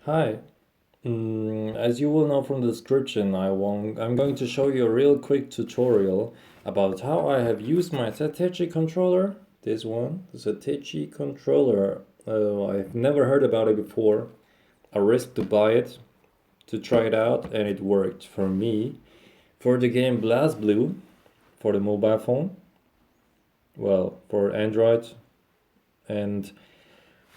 Hi. As you will know from the description, I'm going to show you a real quick tutorial about how I have used my SATECHI controller. This one, the SATECHI controller. I've never heard about it before. I risked to buy it, to try it out, and it worked for me. For the game BlazBlue, for the mobile phone, well, for Android, and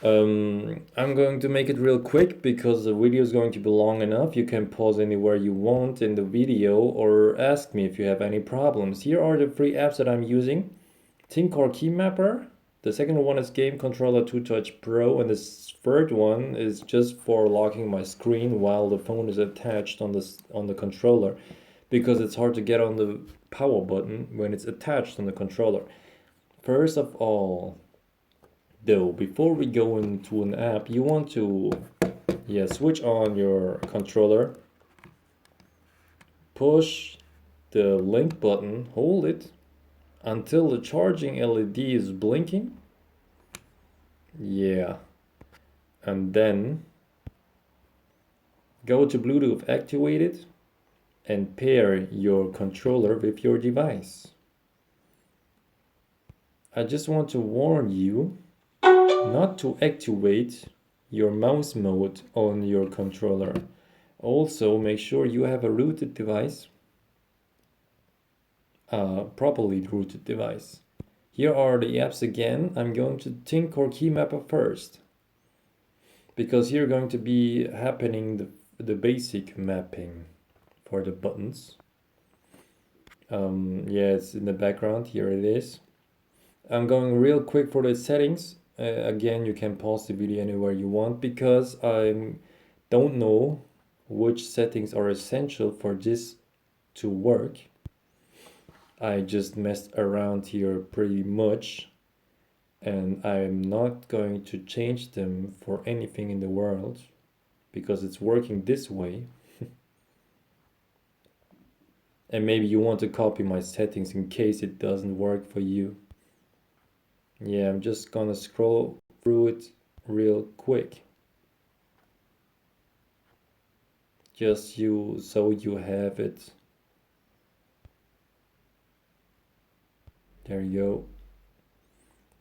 I'm going to make it real quick because the video is going to be long enough. You can pause anywhere you want in the video or ask me if you have any problems. Here are the three apps that I'm using. Tincore Keymapper. The second one is Game Controller 2 Touch Pro, and the third one is just for locking my screen while the phone is attached on the controller, because it's hard to get on the power button when it's attached on the controller. First of all, though, before we go into an app, you want to switch on your controller, push the link button, hold it until the charging LED is blinking. And then go to Bluetooth activated and pair your controller with your device. I just want to warn you not to activate your mouse mode on your controller. Also, make sure you have a rooted device, properly rooted device. Here are the apps again. I'm going to Tincore Keymapper first, because here going to be happening the basic mapping for the buttons. It's in the background. Here it is. I'm going real quick for the settings. Again, you can pause the video anywhere you want, because I don't know which settings are essential for this to work. I just messed around here pretty much, and I'm not going to change them for anything in the world because it's working this way. And maybe you want to copy my settings in case it doesn't work for you. I'm just gonna scroll through it real quick, just so you have it. There you go.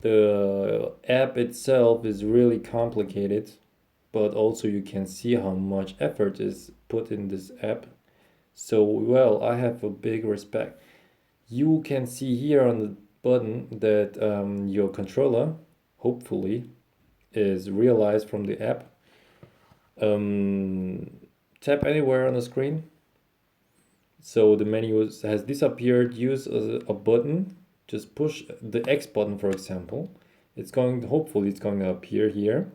The app itself is really complicated, but also you can see how much effort is put in this app. So, well, I have a big respect. You can see here on the button that your controller, hopefully, is realized from the app. Tap anywhere on the screen. So the menu has disappeared. Use a button. Just push the X button, for example. Hopefully it's going to appear here.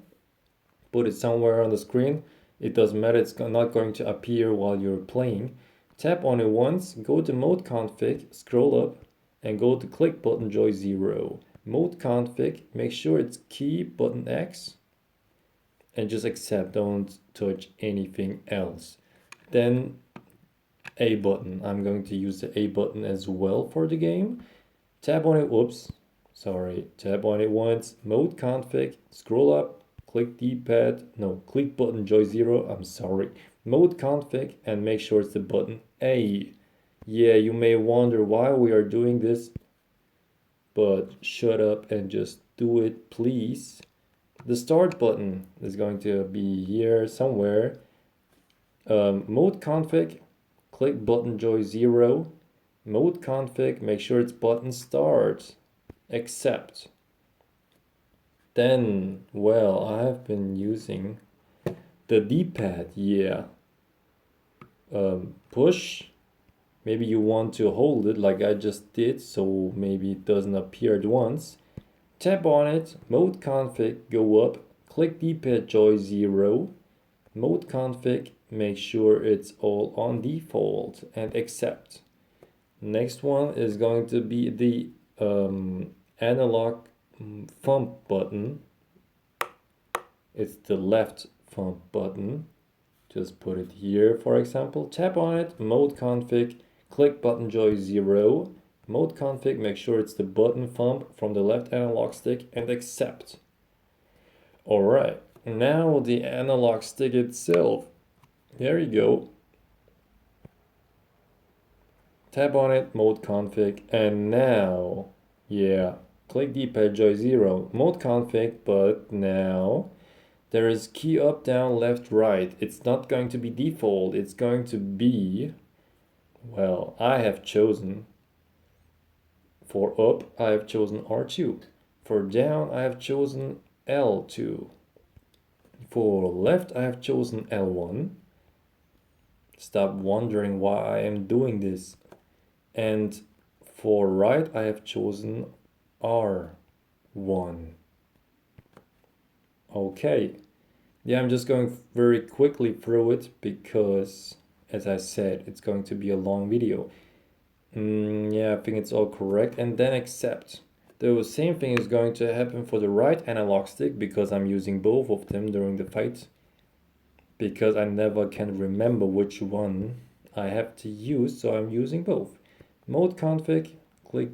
Put it somewhere on the screen. It doesn't matter, it's not going to appear while you're playing. Tap on it once, go to mode config, scroll up, and go to click button joy 0. Mode config, make sure it's key button X, and just accept, don't touch anything else. Then A button, I'm going to use the A button as well for the game. Tap on it, tap on it once, mode config, scroll up, click click button joy 0, mode config, and make sure it's the button A. You may wonder why we are doing this, but shut up and just do it, please. The start button is going to be here somewhere. Mode config, click button joy 0, mode config, make sure it's button start, accept. Then, well, I have been using the D-pad, push. Maybe you want to hold it like I just did, so maybe it doesn't appear at once. Tap on it, mode config, go up, click D-pad joy 0, mode config, make sure it's all on default, and accept. Next one is going to be the analog thumb button. It's the left thumb button. Just put it here, for example. Tap on it, mode config, click button joy 0, mode config, make sure it's the button thumb from the left analog stick, and accept. Alright, Now the analog stick itself. There you go. Tap on it, mode config, and now, yeah, click D-pad joy 0, mode config, but now there is key up, down, left, right. It's not going to be default, it's going to be, well, I have chosen, for up, I have chosen R2. For down, I have chosen L2. For left, I have chosen L1. Stop wondering why I am doing this. And for right, I have chosen R1. Okay. Yeah, I'm just going very quickly through it because, as I said, it's going to be a long video. Yeah, I think it's all correct. And then accept. The same thing is going to happen for the right analog stick because I'm using both of them during the fight. Because I never can remember which one I have to use, so I'm using both. Mode config, click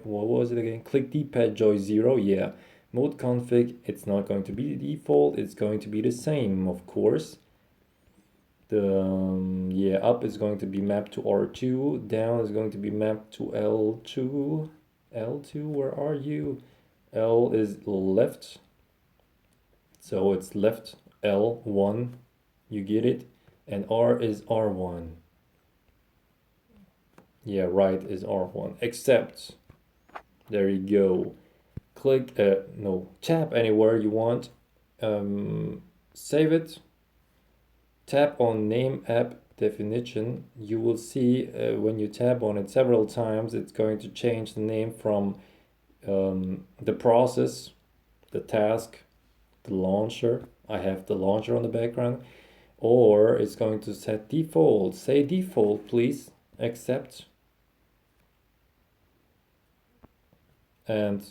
what was it again? Click D-pad joy 0, yeah. Mode config, it's not going to be the default, it's going to be the same, of course. The yeah, up is going to be mapped to R2, down is going to be mapped to L2. L2, where are you? L is left, so it's left, L1, you get it, and R is R1. Yeah, right is R1, except, there you go. Click, no, tap anywhere you want, save it, tap on name app definition. You will see when you tap on it several times, it's going to change the name from the process, the task, the launcher. I have the launcher on the background, or it's going to set default. Say default, please, accept, and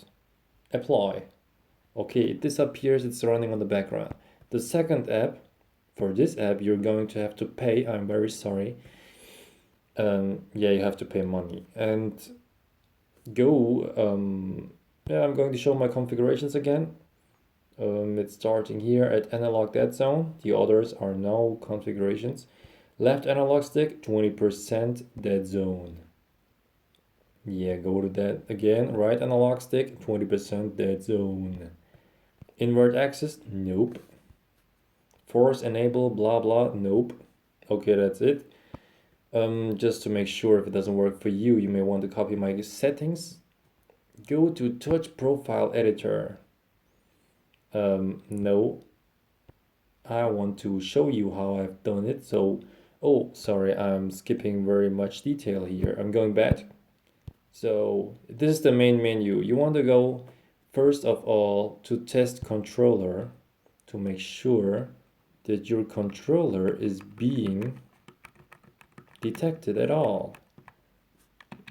apply. Okay, it disappears, it's running on the background. The second app, for this app, you're going to have to pay. I'm very sorry. Yeah, you have to pay money. And go, yeah, I'm going to show my configurations again. It's starting here at analog dead zone. The others are no configurations. Left analog stick, 20% dead zone. Yeah, go to that again. Right analog stick, 20% dead zone. Invert axis, nope. Force enable, blah blah, nope. Okay, that's it. Just to make sure if it doesn't work for you, you may want to copy my settings. Go to touch profile editor. No, I want to show you how I've done it. So, oh, sorry, I'm skipping very much detail here. I'm going back. So this is the main menu. You want to go first of all to test controller to make sure that your controller is being detected at all.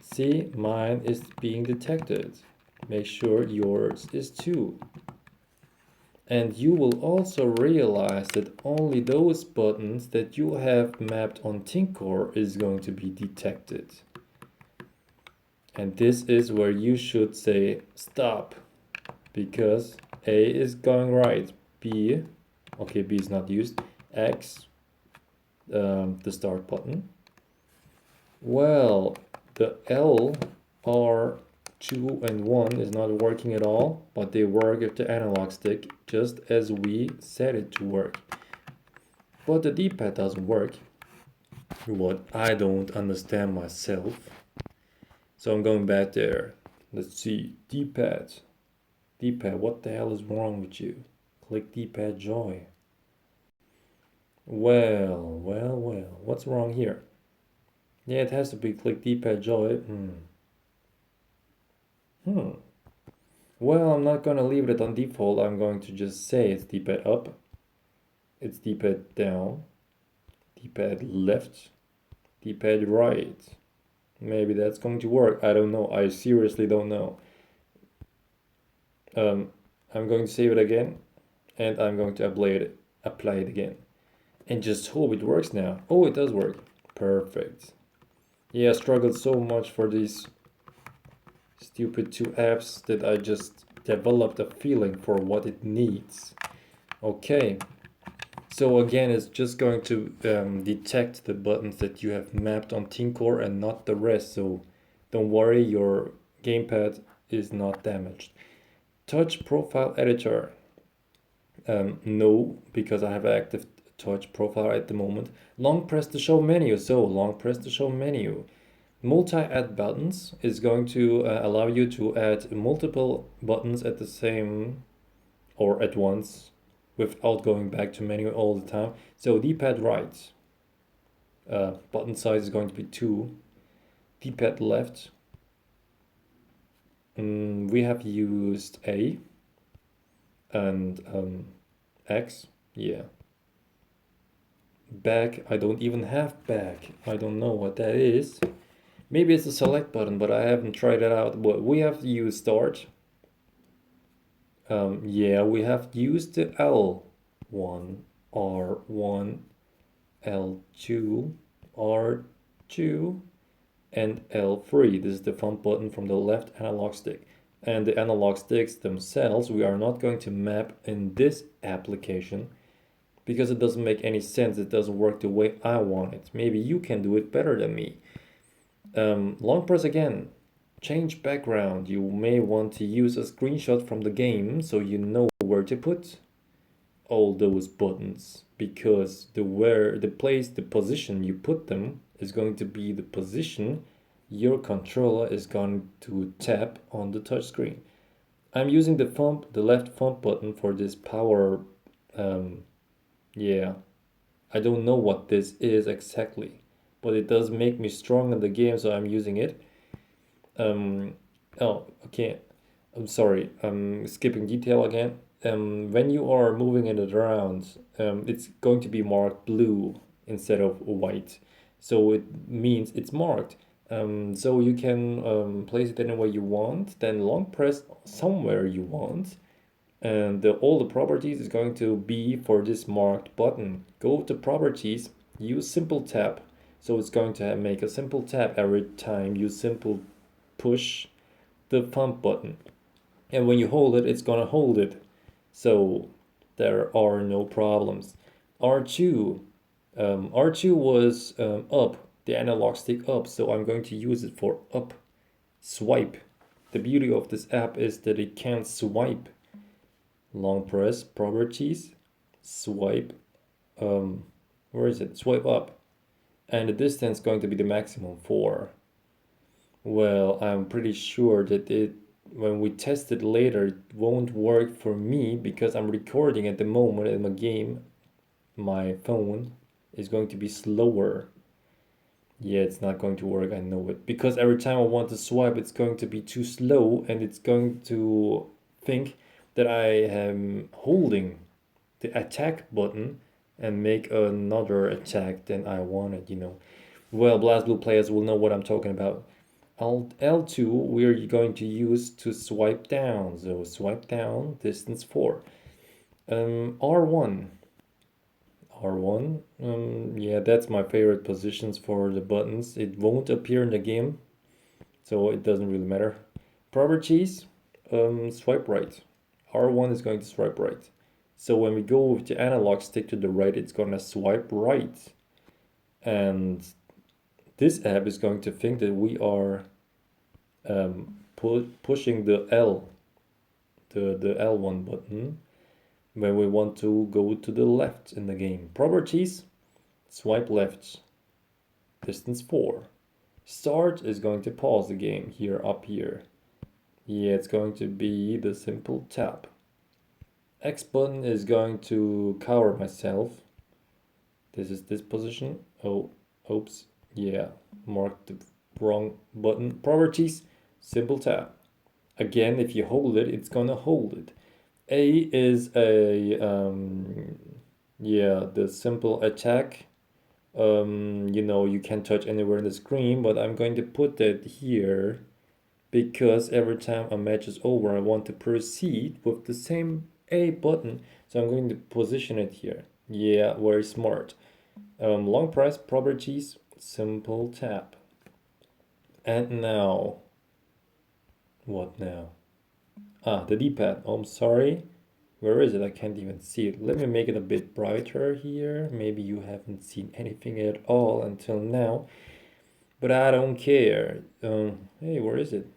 See, mine is being detected. Make sure yours is too. And you will also realize that only those buttons that you have mapped on Tincore is going to be detected. And this is where you should say stop, because A is going right, B, okay, B is not used, X, the start button. Well, the L, R, 2 and 1 is not working at all, but they work with the analog stick just as we set it to work. But the D-pad doesn't work. What I don't understand myself. So I'm going back there. Let's see, D-pad. D-pad, what the hell is wrong with you? Click D-pad joy. Well, what's wrong here? Yeah, it has to be click D-pad joy. Well, I'm not gonna leave it on default. I'm going to just say it's D-pad up, it's D-pad down, D-pad left, D-pad right. Maybe that's going to work. I don't know. I seriously don't know. I'm going to save it again, and I'm going to apply it again, and just hope it works now. Oh, it does work. Perfect. Yeah, I struggled so much for these stupid two apps that I just developed a feeling for what it needs. Okay, so again, it's just going to detect the buttons that you have mapped on Tincore and not the rest. So don't worry, your gamepad is not damaged. Touch profile editor. No, because I have active touch profile at the moment. Long press to show menu. So long press to show menu. Multi-add buttons is going to allow you to add multiple buttons at the same or at once without going back to menu all the time. So D-pad right, button size is going to be 2. D-pad left, we have used A and X, yeah. Back, I don't even have back. I don't know what that is. Maybe it's a select button, but I haven't tried it out. But we have used start. Yeah, we have used the L1, R1, L2, R2, and L3. This is the front button from the left analog stick. And the analog sticks themselves, we are not going to map in this application because it doesn't make any sense. It doesn't work the way I want it. Maybe you can do it better than me. Long press again. Change background. You may want to use a screenshot from the game so you know where to put all those buttons, because the position you put them is going to be the position your controller is going to tap on the touchscreen. I'm using the left thumb button for this power. Yeah, I don't know what this is exactly, but it does make me strong in the game, so I'm using it. Oh, okay. I'm sorry. I'm skipping detail again. When you are moving it around, it's going to be marked blue instead of white. So it means it's marked. So you can place it anywhere you want, then long press somewhere you want, and all the properties is going to be for this marked button. Go to properties, use simple tap. So it's going to make a simple tap every time you simple push the thumb button. And when you hold it, it's gonna hold it. So there are no problems. R2, R2 was up, the analog stick up. So I'm going to use it for up swipe. The beauty of this app is that it can swipe. Long press, properties, swipe, where is it? Swipe up. And the distance is going to be the maximum 4. Well, I'm pretty sure that when we test it later, it won't work for me because I'm recording at the moment in my game. My phone is going to be slower. Yeah, it's not going to work, I know it. Because every time I want to swipe, it's going to be too slow and it's going to think that I am holding the attack button and make another attack than I wanted, you know. Well, BlazBlue players will know what I'm talking about. L2 we're going to use to swipe down. So swipe down, distance 4. R1. R1. Yeah, that's my favorite positions for the buttons. It won't appear in the game, so it doesn't really matter. Properties, swipe right. R1 is going to swipe right. So when we go with the analog stick to the right, it's gonna swipe right. And this app is going to think that we are pushing the L, the L1 button when we want to go to the left in the game. Properties, swipe left, distance 4. Start is going to pause the game here, up here. Yeah, it's going to be the simple tap. X button is going to cover myself. This is this position. Oh, oops. Yeah, marked the wrong button. Properties, simple tap. Again, if you hold it, it's gonna hold it. A is a, yeah, the simple attack. You know, you can touch anywhere in the screen, but I'm going to put that here because every time a match is over, I want to proceed with the same A button. So I'm going to position it here. Yeah, very smart. Long press, properties, simple tap. And now, what now? Ah, the D-pad. Oh, I'm sorry. Where is it? I can't even see it. Let me make it a bit brighter here. Maybe you haven't seen anything at all until now, but I don't care. Hey, where is it?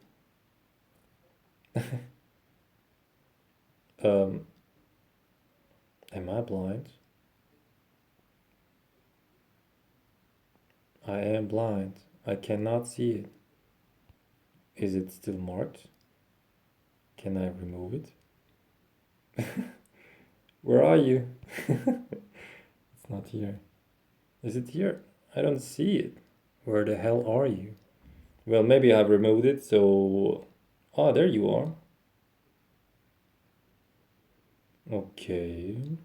Am I blind? I am blind. I cannot see it. Is it still marked? Can I remove it? Where are you? It's not here. Is it here? I don't see it. Where the hell are you? Well, maybe I've removed it, so... Oh, there you are. Okay.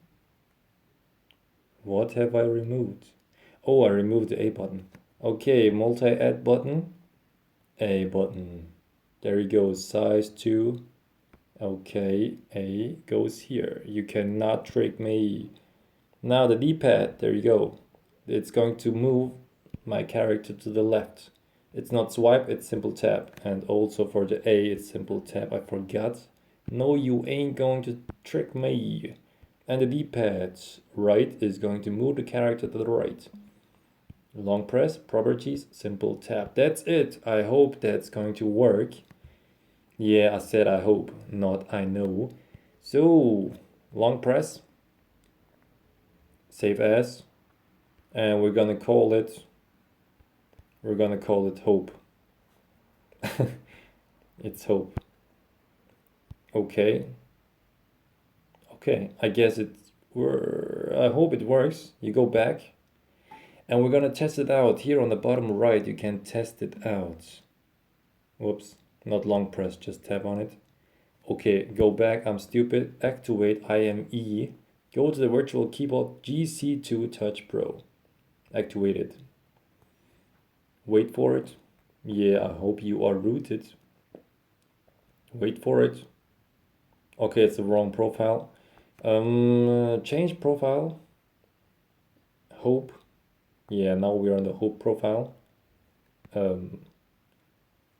What have I removed? Oh, I removed the A button. Okay, multi-add button. A button. There you go, size 2. Okay, A goes here. You cannot trick me. Now the D-pad, there you go. It's going to move my character to the left. It's not swipe, it's simple tap. And also for the A, it's simple tap. I forgot. No, you ain't going to trick me. And the D-pad right is going to move the character to the right. Long press, properties, simple tap. That's it. I hope that's going to work. Yeah, I said I hope, not I know. So, long press, save as, and we're gonna call it hope. It's hope. Okay. Okay, I guess I hope it works. You go back, and we're gonna test it out. Here on the bottom right, you can test it out. Whoops. Not long press, just tap on it. Okay, go back, I'm stupid. Activate IME. Go to the virtual keyboard GC2 Touch Pro. Activate it. Wait for it. Yeah, I hope you are rooted. Wait for it. Okay, it's the wrong profile. Change profile. Hope. Yeah, now we're on the hope profile.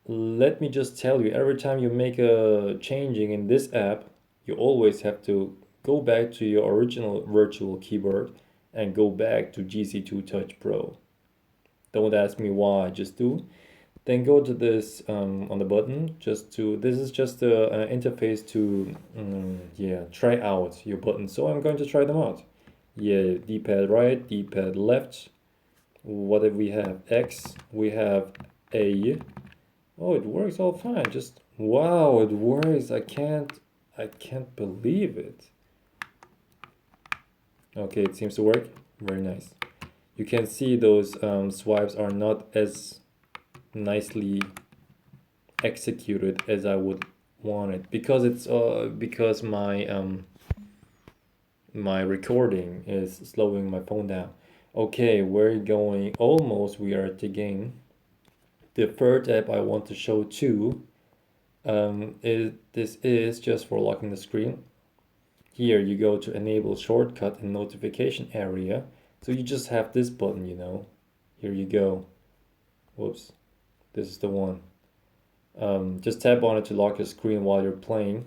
Let me just tell you, every time you make a changing in this app, you always have to go back to your original virtual keyboard and go back to GC2 Touch Pro. Don't ask me why, just do. Then go to this on the button, this is just an interface to, yeah, try out your buttons. So I'm going to try them out. Yeah, D-pad right, D-pad left. What do we have? X, we have A. Oh, it works all fine. Just wow, it works. I can't believe it. Okay, it seems to work. Very nice. You can see those swipes are not as nicely executed as I would want it because it's because my recording is slowing my phone down. Okay, we're going almost. We are at the game. The third app I want to show too this is just for locking the screen. Here you go to enable shortcut in notification area. So you just have this button, you know. Here you go. Whoops. This is the one. Just tap on it to lock your screen while you're playing.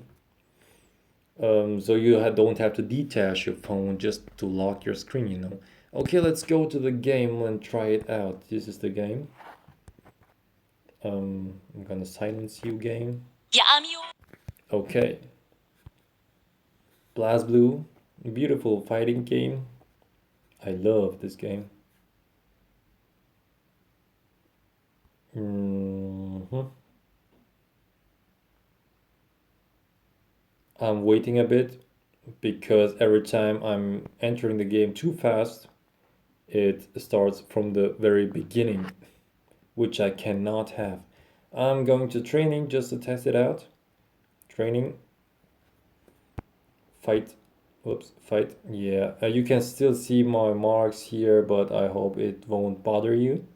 So you don't have to detach your phone just to lock your screen, you know. Okay, let's go to the game and try it out. This is the game. I'm gonna silence you, game. Okay. BlazBlue, beautiful fighting game. I love this game. I'm waiting a bit because every time I'm entering the game too fast, it starts from the very beginning, which I cannot have. I'm going to training just to test it out. Training. Fight. Whoops, fight. Yeah, you can still see my marks here, but I hope it won't bother you.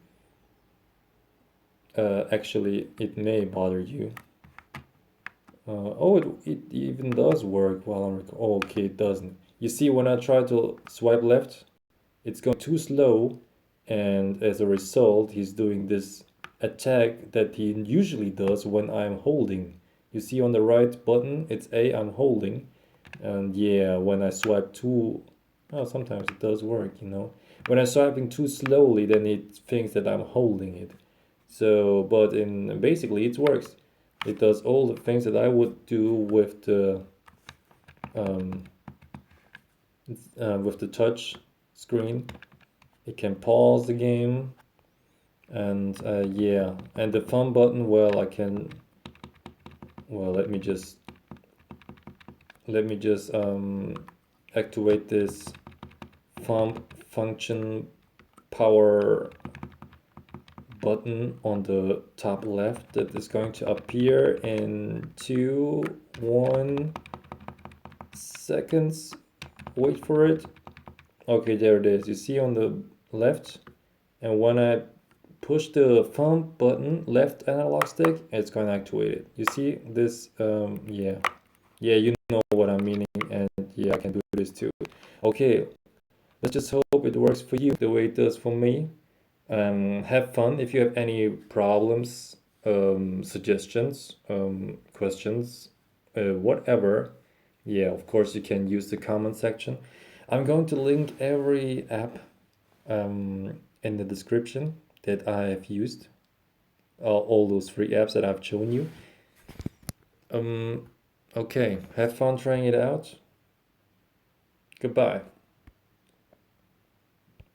Actually, it may bother you. Oh, it even does work while I'm oh, okay, it doesn't. You see, when I try to swipe left, it's going too slow, and as a result, he's doing this attack that he usually does when I'm holding. You see on the right button, it's A, I'm holding. And yeah, when I swipe too, oh, sometimes it does work, you know. When I'm swiping too slowly, then it thinks that I'm holding it. So, but in basically it works. It does all the things that I would do um, with the touch screen. It can pause the game, and yeah, and the thumb button. Well, I can. Well, let me just activate this thumb function power button on the top left that is going to appear in 1 seconds. Wait for it. Okay, there it is. You see on the left, and when I push the thumb button, left analog stick, it's going to activate it. You see this? Yeah, you know what I'm meaning, and yeah, I can do this too. Okay, let's just hope it works for you the way it does for me. Have fun. If you have any problems, suggestions, questions, whatever, yeah, of course you can use the comment section. I'm going to link every app in the description that I have used, all those free apps that I've shown you. Okay, have fun trying it out. Goodbye.